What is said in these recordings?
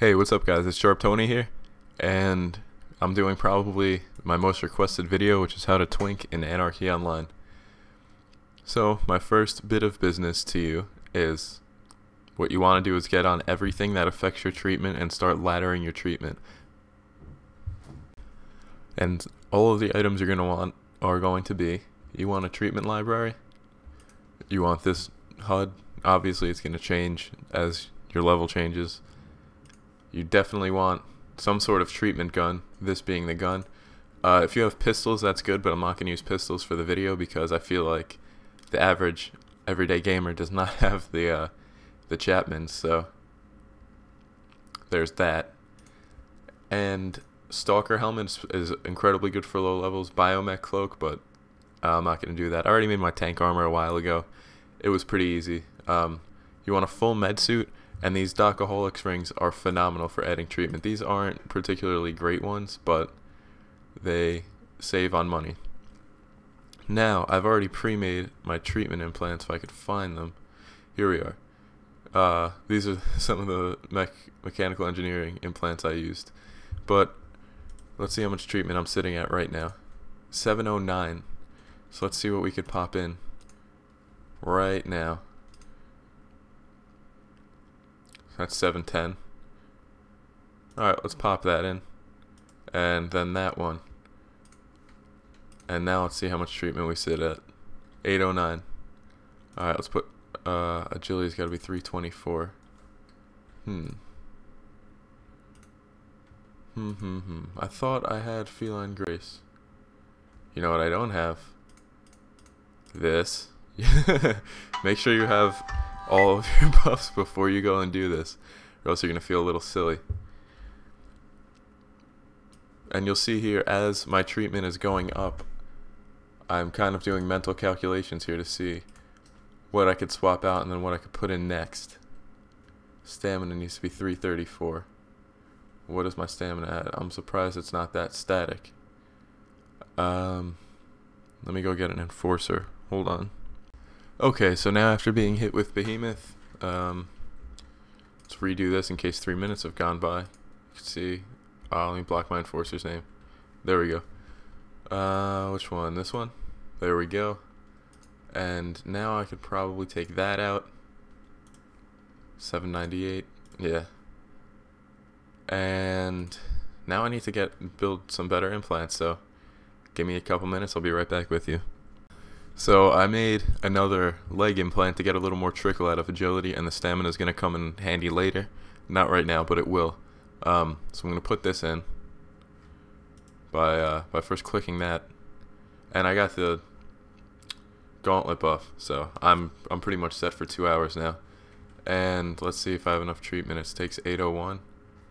Hey, what's up guys? It's Sharp Tony here, and I'm doing probably my most requested video, which is how to twink in Anarchy Online. So, my first bit of business to you is, what you want to do is get on everything that affects your treatment and start laddering your treatment. And all of the items you're going to want are going to be, you want a treatment library, you want this HUD, obviously it's going to change as your level changes. You definitely want some sort of treatment gun, this being the gun. If you have pistols, that's good, but I'm not going to use pistols for the video because I feel like the average everyday gamer does not have the Chapmans, so there's that. And Stalker helmet is incredibly good for low levels. Biomech cloak, but I'm not going to do that. I already made my tank armor a while ago. It was pretty easy. You want a full med suit. And these Docaholics rings are phenomenal for adding treatment. These aren't particularly great ones, but they save on money. Now, I've already pre-made my treatment implants if I could find them. Here we are. These are some of the mechanical engineering implants I used. But let's see how much treatment I'm sitting at right now. 709. So let's see what we could pop in right now. That's 710. Alright, let's pop that in. And then that one. And now let's see how much treatment we sit at. 809. Alright, let's put agility's gotta be 324. I thought I had feline grace. You know what I don't have? This. Make sure you have all of your buffs before you go and do this, or else you're going to feel a little silly. And you'll see here, as my treatment is going up, I'm kind of doing mental calculations here to see what I could swap out and then what I could put in next. Stamina needs to be 334. What is my stamina at? I'm surprised it's not that static. Let me go get an enforcer. Hold on. Okay, so now after being hit with Behemoth, let's redo this in case 3 minutes have gone by. You can see, let me block my enforcer's name. There we go. Which one? This one? There we go. And now I could probably take that out. 798, yeah. And now I need to build some better implants, so give me a couple minutes, I'll be right back with you. So I made another leg implant to get a little more trickle out of agility, and the stamina is going to come in handy later. Not right now, but it will. So I'm going to put this in by first clicking that, and I got the gauntlet buff, so I'm pretty much set for 2 hours now. And let's see if I have enough treatment. It takes 801.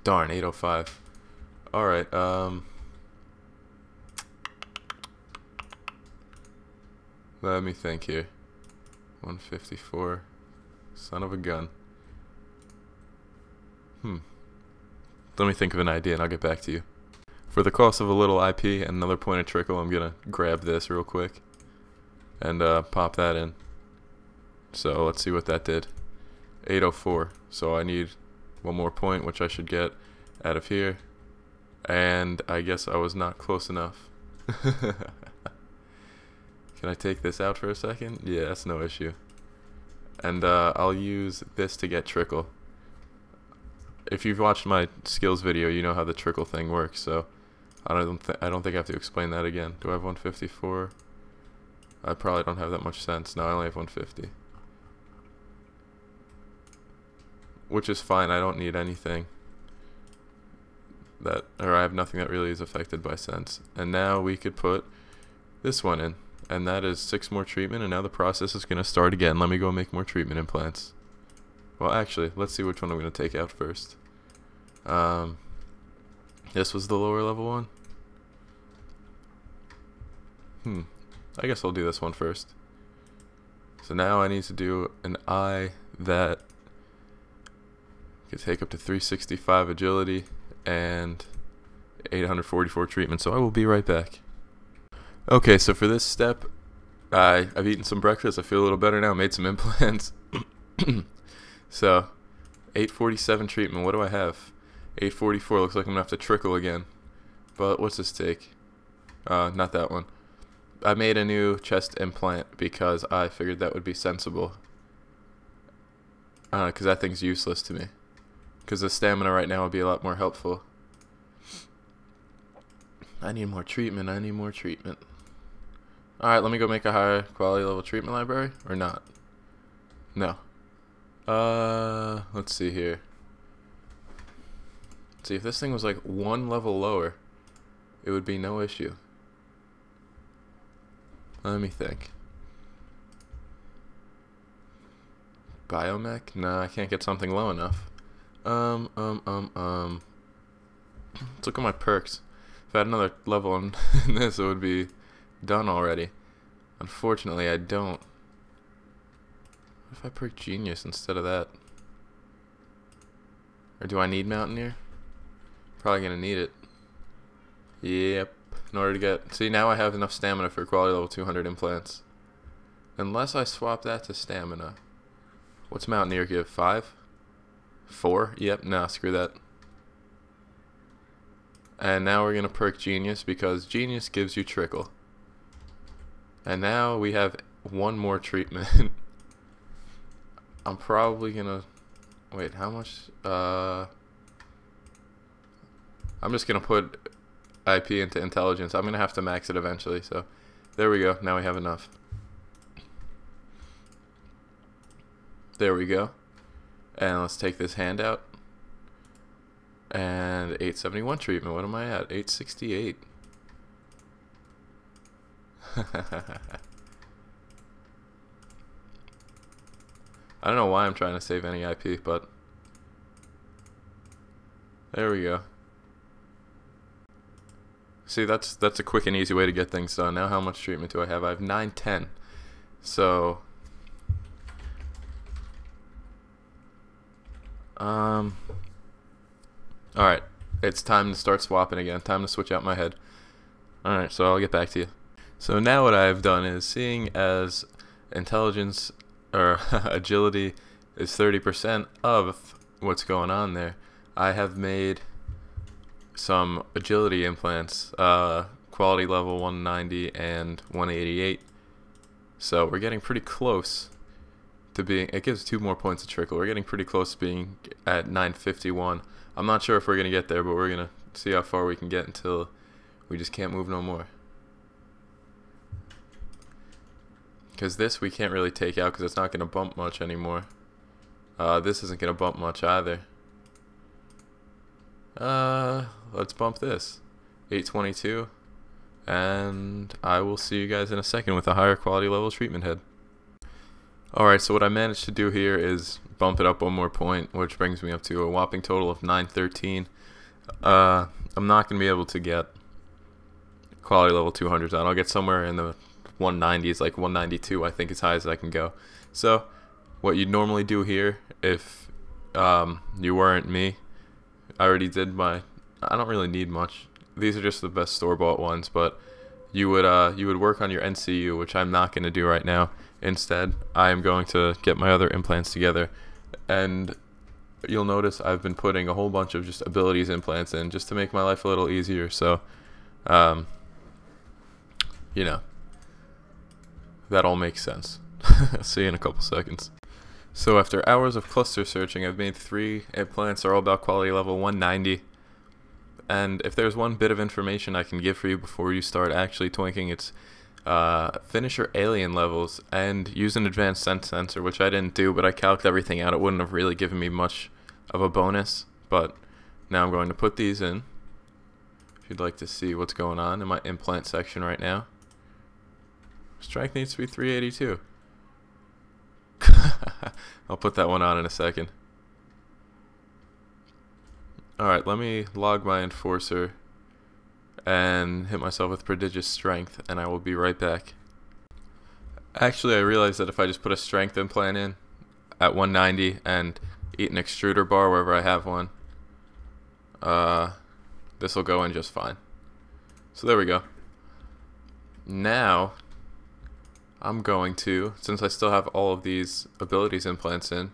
Darn, 805. All right. Let me think here. 154. Son of a gun. Let me think of an idea and I'll get back to you. For the cost of a little IP and another point of trickle, I'm gonna grab this real quick and pop that in. So let's see what that did. 804. So I need one more point, which I should get out of here. And I guess I was not close enough. Can I take this out for a second? Yeah, that's no issue. And I'll use this to get trickle. If you've watched my skills video, you know how the trickle thing works, so I don't think I have to explain that again. Do I have 154? I probably don't have that much sense. No, I only have 150. Which is fine, I don't need anything or I have nothing that really is affected by sense. And now we could put this one in. And that is 6 more treatment, and now the process is going to start again. Let me go make more treatment implants. Well, actually, let's see which one I'm going to take out first. This was the lower level one. I guess I'll do this one first. So now I need to do an eye that can take up to 365 agility and 844 treatment. So I will be right back. Okay, so for this step, I've eaten some breakfast. I feel a little better now. Made some implants. So, 847 treatment. What do I have? 844, looks like I'm gonna have to trickle again. But what's this take? Not that one. I made a new chest implant because I figured that would be sensible. Because that thing's useless to me. Because the stamina right now would be a lot more helpful. I need more treatment, I need more treatment. Alright, let me go make a higher quality level treatment library, or not? No. Let's see here. Let's see, if this thing was like one level lower, it would be no issue. Let me think. Biomech? Nah, I can't get something low enough. Let's look at my perks. If I had another level in this, it would be done already. Unfortunately, I don't. What if I perk Genius instead of that? Or do I need Mountaineer? Probably gonna need it. Yep. In order to get... See, now I have enough stamina for quality level 200 implants. Unless I swap that to stamina. What's Mountaineer give? 5? 4? Yep, nah, screw that. And now we're gonna perk Genius because Genius gives you Trickle. And now we have one more treatment. I'm probably gonna... Wait, how much? I'm just gonna put IP into intelligence. I'm gonna have to max it eventually, so there we go. Now we have enough. There we go. And let's take this handout. And 871 treatment. What am I at? 868. I don't know why I'm trying to save any IP, but there we go. See, that's a quick and easy way to get things done. Now how much treatment do I have? I have 910. So alright, it's time to start swapping again. Time to switch out my head. Alright, so I'll get back to you. So now what I've done is, seeing as intelligence or agility is 30% of what's going on there, I have made some agility implants, quality level 190 and 188. So we're getting pretty close to being, it gives 2 more points of trickle. We're getting pretty close to being at 951. I'm not sure if we're gonna get there, but we're gonna see how far we can get until we just can't move no more. Because this we can't really take out because it's not gonna bump much anymore. This isn't gonna bump much either. Let's bump this. 822. And I will see you guys in a second with a higher quality level treatment head. Alright, so what I managed to do here is bump it up 1 more point, which brings me up to a whopping total of 913. I'm not going to be able to get quality level 200s on. I'll get somewhere in the 190s, like 192, I think, as high as I can go. So, what you'd normally do here, if you weren't me, I already did my... I don't really need much. These are just the best store-bought ones, but you would work on your NCU, which I'm not going to do right now. Instead, I am going to get my other implants together, and you'll notice I've been putting a whole bunch of just abilities implants in just to make my life a little easier. So, you know, that all makes sense. See you in a couple seconds. So after hours of cluster searching, I've made 3 implants. They're all about quality level 190. And if there's one bit of information I can give for you before you start actually twinking, it's finish your alien levels and use an advanced sense sensor, which I didn't do, but I calculated everything out. It wouldn't have really given me much of a bonus, but now I'm going to put these in. If you'd like to see what's going on in my implant section right now. Strength needs to be 382. I'll put that one on in a second. Alright, let me log my enforcer and hit myself with prodigious strength, and I will be right back. Actually, I realized that if I just put a strength implant in at 190 and eat an extruder bar wherever I have one, this will go in just fine. So there we go. Now I'm going to, since I still have all of these abilities implants in,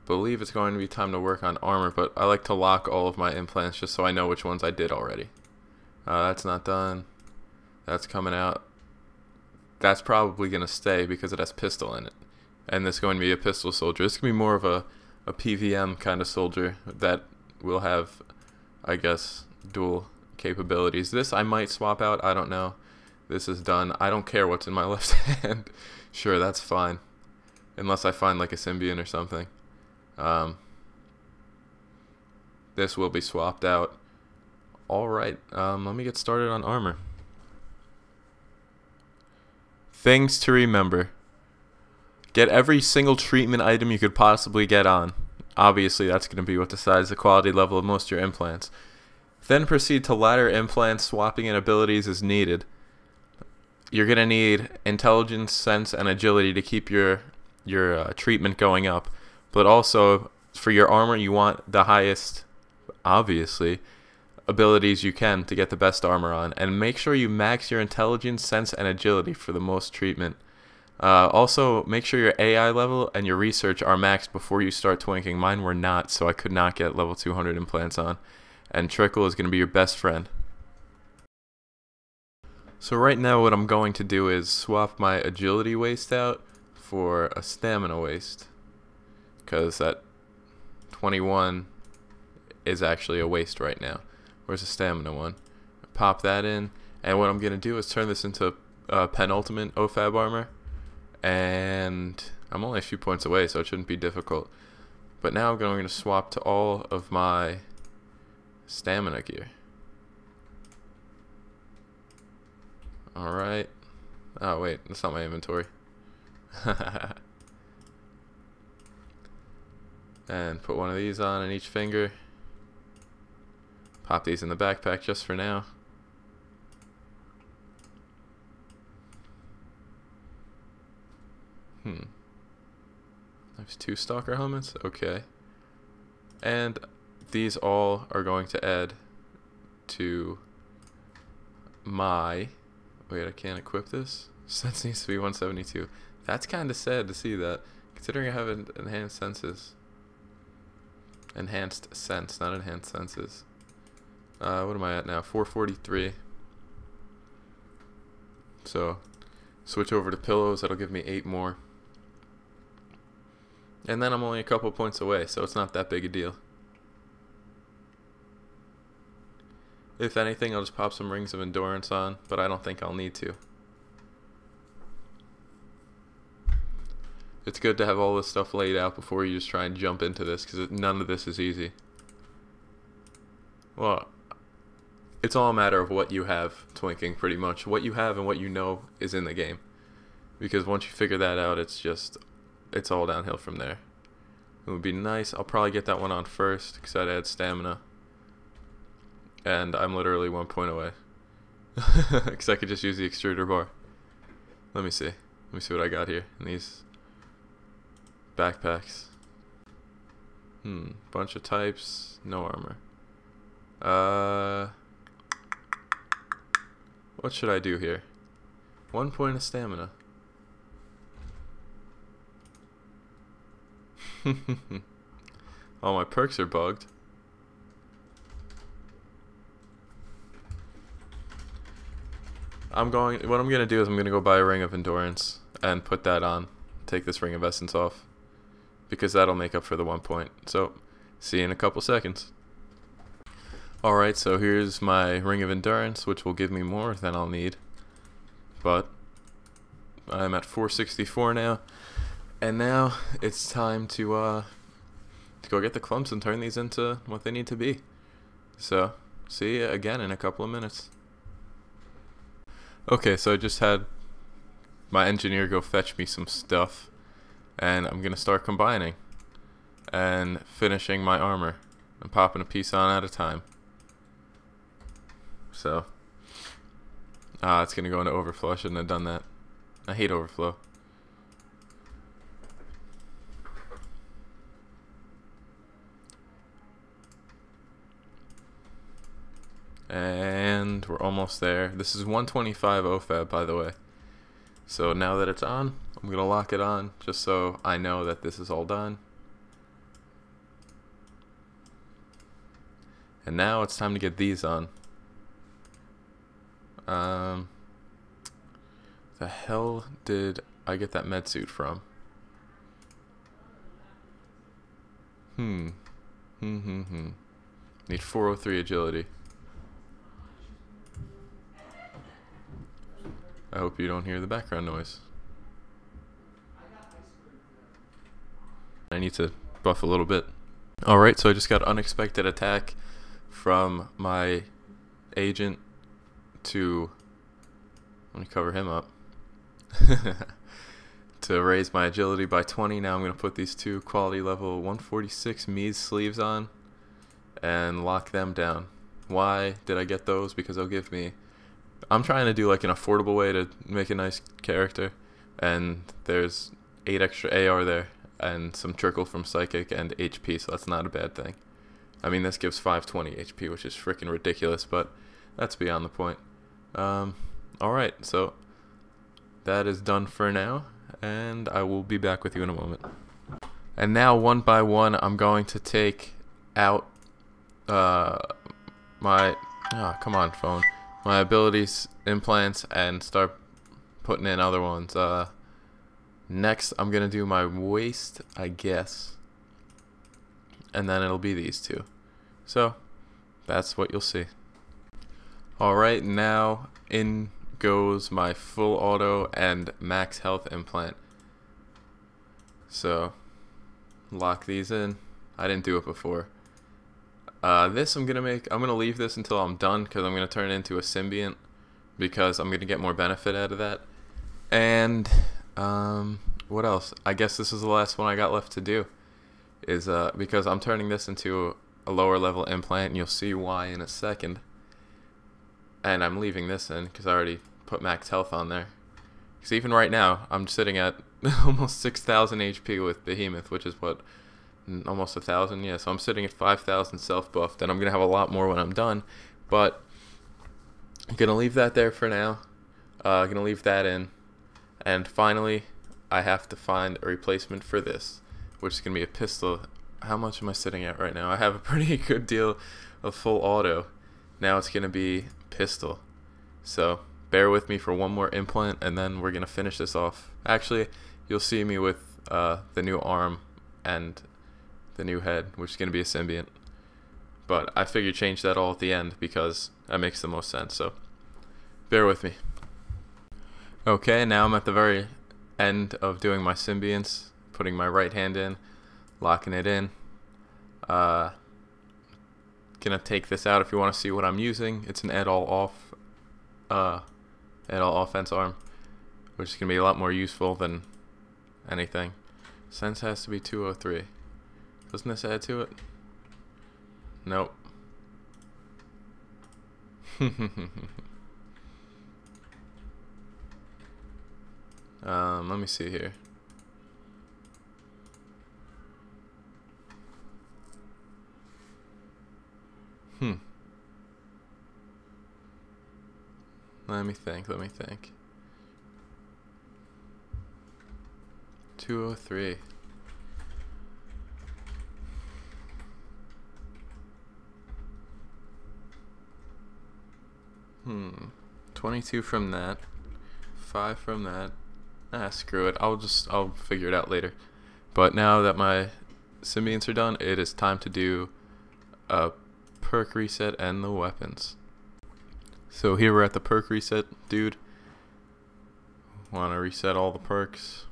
believe it's going to be time to work on armor, but I like to lock all of my implants just so I know which ones I did already. That's not done. That's coming out. That's probably going to stay because it has pistol in it. And this is going to be a pistol soldier. This is going to be more of a PVM kind of soldier that will have, I guess, dual capabilities. This I might swap out. I don't know. This is done. I don't care what's in my left hand. Sure, that's fine. Unless I find like a symbiont or something. This will be swapped out. Alright, let me get started on armor. Things to remember. Get every single treatment item you could possibly get on. Obviously, that's going to be what decides the quality level of most of your implants. Then proceed to ladder implants, swapping in abilities as needed. You're going to need intelligence, sense, and agility to keep your treatment going up. But also, for your armor, you want the highest, obviously, abilities you can to get the best armor on. And make sure you max your intelligence, sense, and agility for the most treatment. Also, make sure your AI level and your research are maxed before you start twinking. Mine were not, so I could not get level 200 implants on. And Trickle is going to be your best friend. So right now what I'm going to do is swap my agility waist out for a stamina waist. Because that 21 is actually a waist right now. Where's the stamina one? Pop that in. And what I'm going to do is turn this into penultimate OFAB armor. And I'm only a few points away, so it shouldn't be difficult. But now I'm going to swap to all of my stamina gear. Alright. Oh wait, that's not my inventory. And put one of these on in each finger. Pop these in the backpack just for now. There's 2 stalker helmets? Okay. And these all are going to add to my... Wait, I can't equip this? Sense needs to be 172. That's kind of sad to see that, considering I have enhanced senses. Enhanced sense, not enhanced senses. What am I at now? 443. So, switch over to pillows. That'll give me 8 more. And then I'm only a couple points away, so it's not that big a deal. If anything, I'll just pop some rings of endurance on, but I don't think I'll need to. It's good to have all this stuff laid out before you just try and jump into this, because none of this is easy. Well, it's all a matter of what you have twinking, pretty much. What you have and what you know is in the game. Because once you figure that out, it's all downhill from there. It would be nice. I'll probably get that one on first, because I'd add stamina. And I'm literally 1 point away. Because I could just use the extruder bar. Let me see. Let me see what I got here in these backpacks. Bunch of types. No armor. What should I do here? 1 point of stamina. All my perks are bugged. What I'm gonna do is I'm gonna go buy a ring of endurance and put that on. Take this ring of essence off, because that'll make up for the 1 point. So, see you in a couple seconds. Alright, so here's my ring of endurance, which will give me more than I'll need. But I'm at 464 now, and now it's time to go get the clumps and turn these into what they need to be. So, see you again in a couple of minutes. Okay, so I just had my engineer go fetch me some stuff, and I'm gonna start combining and finishing my armor and popping a piece on at a time. So it's gonna go into overflow. I shouldn't have done that. I hate overflow. And we're almost there. This is 125 OFAB, by the way. So now that it's on, I'm gonna lock it on just so I know that this is all done. And now it's time to get these on. The hell did I get that med suit from? Need 403 agility. I hope you don't hear the background noise. I need to buff a little bit. Alright, so I just got unexpected attack from my agent to, let me cover him up, to raise my agility by 20. Now I'm going to put these two quality level 146 Mies sleeves on and lock them down. Why did I get those? Because they'll give me, I'm trying to do like an affordable way to make a nice character, and there's 8 extra AR there and some trickle from psychic and HP, so that's not a bad thing. I mean, this gives 520 HP, which is freaking ridiculous, but that's beyond the point. Alright, so that is done for now, and I will be back with you in a moment. And now, one by one, I'm going to take out my, come on, phone, my abilities implants and start putting in other ones. Next, I'm going to do my waist, I guess, and then it'll be these two. So, that's what you'll see. Alright, now in goes my full auto and max health implant. So, lock these in. I didn't do it before. This I'm going to leave this until I'm done, because I'm going to turn it into a symbiont, because I'm going to get more benefit out of that. And, what else? I guess this is the last one I got left to do, is because I'm turning this into a lower level implant, and you'll see why in a second. And I'm leaving this in because I already put max health on there. Because even right now, I'm sitting at almost 6,000 HP with Behemoth, which is what, almost 1,000? Yeah, so I'm sitting at 5,000 self-buffed, and I'm going to have a lot more when I'm done. But I'm going to leave that there for now. I'm going to leave that in. And finally, I have to find a replacement for this, which is going to be a pistol. How much am I sitting at right now? I have a pretty good deal of full auto. Now it's going to be pistol. So bear with me for one more implant, and then we're going to finish this off. Actually, you'll see me with the new arm and the new head, which is going to be a symbiont. But I figured change that all at the end because that makes the most sense. So bear with me. Okay, now I'm at the very end of doing my symbionts, putting my right hand in, locking it in. Gonna take this out if you want to see what I'm using. It's an all offense arm, which is gonna be a lot more useful than anything. Sense has to be 203. Doesn't this add to it? Nope. Let me see here. Let me think. 203. 22 from that. 5 from that. Screw it. I'll figure it out later. But now that my symbionts are done, it is time to do a perk reset and the weapons. So here we're at the perk reset, dude. Want to reset all the perks.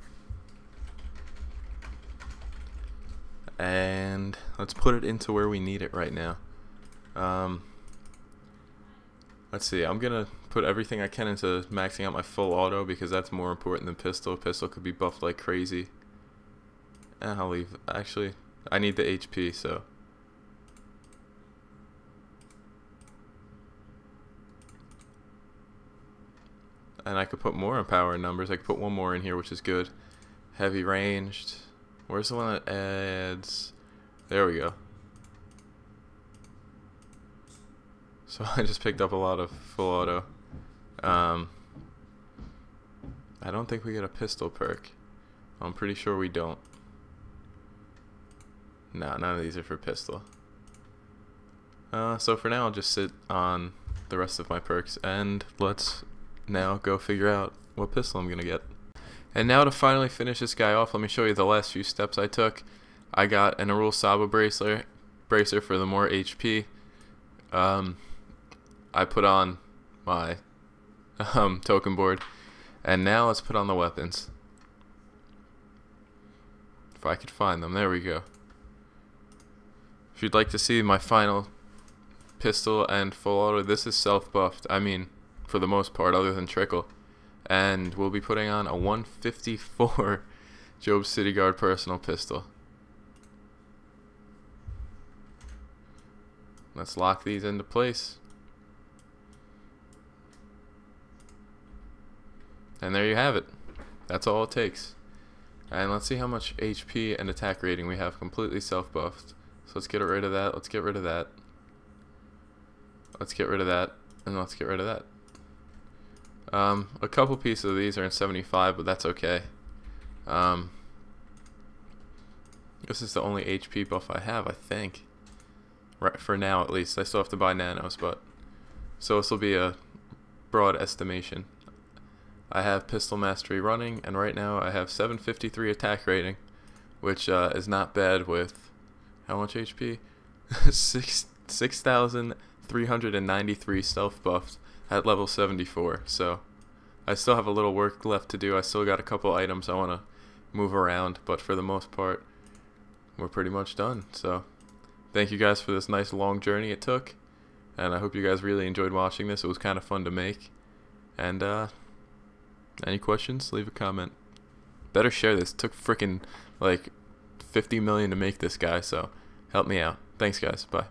And let's put it into where we need it right now. Let's see, I'm gonna put everything I can into maxing out my full auto because that's more important than pistol. Pistol could be buffed like crazy. And I'll leave. Actually, I need the HP, so. And I could put more in power numbers. I could put one more in here, which is good. Heavy ranged. Where's the one that adds? There we go. So I just picked up a lot of full auto. I don't think we get a pistol perk. I'm pretty sure we don't. No, none of these are for pistol. So for now, I'll just sit on the rest of my perks, and let's now go figure out what pistol I'm gonna get. And now to finally finish this guy off, let me show you the last few steps I took. I got an alllll Saba bracer for the more HP. I put on my token board, and now let's put on the weapons. If I could find them, there we go. If you'd like to see my final pistol and full auto, this is self-buffed. I mean, for the most part, other than Trickle. And we'll be putting on a 154 Job City Guard personal pistol. Let's lock these into place. And there you have it. That's all it takes. And let's see how much HP and attack rating we have completely self-buffed. So let's get rid of that, let's get rid of that. Let's get rid of that, and let's get rid of that. A couple pieces of these are in 75, but that's okay. This is the only HP buff I have, I think. Right, for now at least. I still have to buy nanos, but... So this will be a broad estimation. I have Pistol Mastery running, and right now I have 753 attack rating, which is not bad with... How much HP? 6,393 self-buffed at level 74, so I still have a little work left to do. I still got a couple items I want to move around, but for the most part, we're pretty much done. So thank you guys for this nice long journey it took, and I hope you guys really enjoyed watching this. It was kind of fun to make, and any questions, leave a comment. Better share this. It took freaking like 50 million to make this guy, so help me out. Thanks guys, bye.